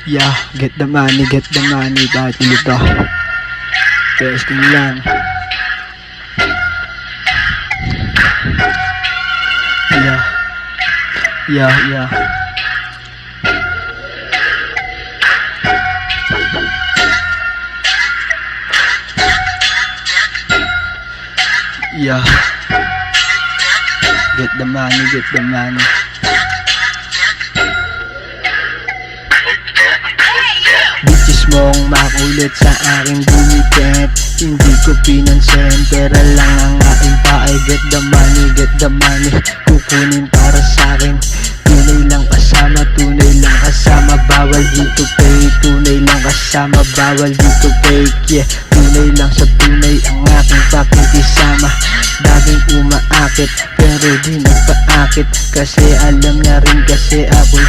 Yeah, get the money, bakit dito? Testing lang. Yeah. Yeah. Get the money. Bitches mong makulit sa aking bumiket. Hindi ko pinansin, pera lang ang aking pae. Get the money, kukunin para sa'kin. Tunay lang kasama, bawal dito fake. Tunay lang kasama, bawal dito fake. Yeah, tunay lang sa tunay ang aking pakikisama. Daming umaakit, pero di nagpaakit. Kasi alam niya rin kasi ako'y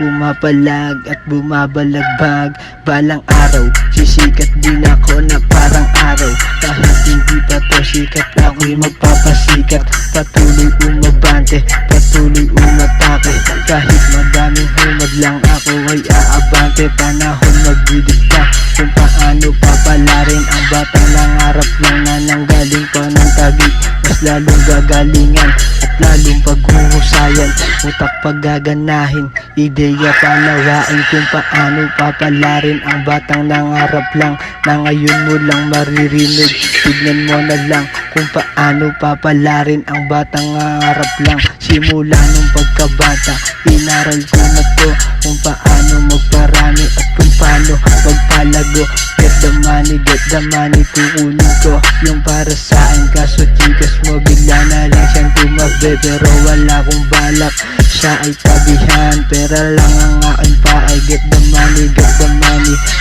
pumapalag at bumabalagbag. Balang araw, sisikat din ako na parang araw. Kahit hindi pa to sikat, ako'y magpapasikat. Patuloy umabante, patuloy umatake. Kahit madaming humad lang ako ay aabante. Panahon magdidikta kung paano papalarin ang batang nangarap lang na nanggaling pa ng tabi. Mas lalong gagalingan at lalong paghuhusayan. Utak paggaganahin, ideya palawain kung paano papalarin ang batang nangarap lang na ngayon mo lang maririnig. Tignan mo na lang kung paano papalarin ang batang nangarap lang. Simula nung pagkabata, inaral ko na to kung paano magparami at kung paano magpalago. Get the money, kukunin ko yung para sa'kin. Kaso chikas mo bigla na lang siyang tumabi. Pero wala kong balak, siya ay tabihan. Pera lang ang aking paay. Get the money,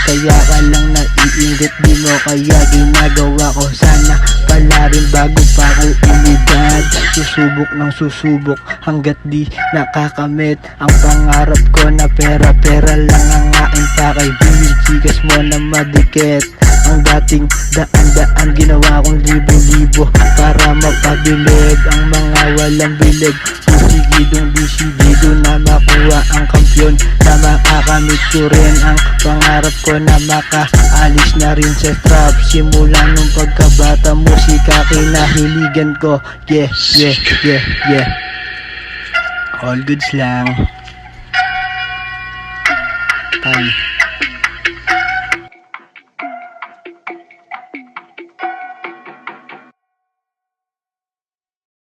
kaya ka lang naiingit. Di mo kaya ginagawa ko sana pala rin bago pa ko umidad. Susubok ng susubok hanggat di nakakamit ang pangarap ko na pera lang ang aking pakay. Bilin chikas mo na madikit. Ang dating daan ginawa kong libo-libo para mapabilib ang mga walang bilib. Pusigidong disidido na makuha ang kampyon, na makakamit ko rin ang pangarap ko na makaalis na rin sa trap. Simula nung pagkabata, musika kinahiligan ko. Yeah. All goods lang. Time.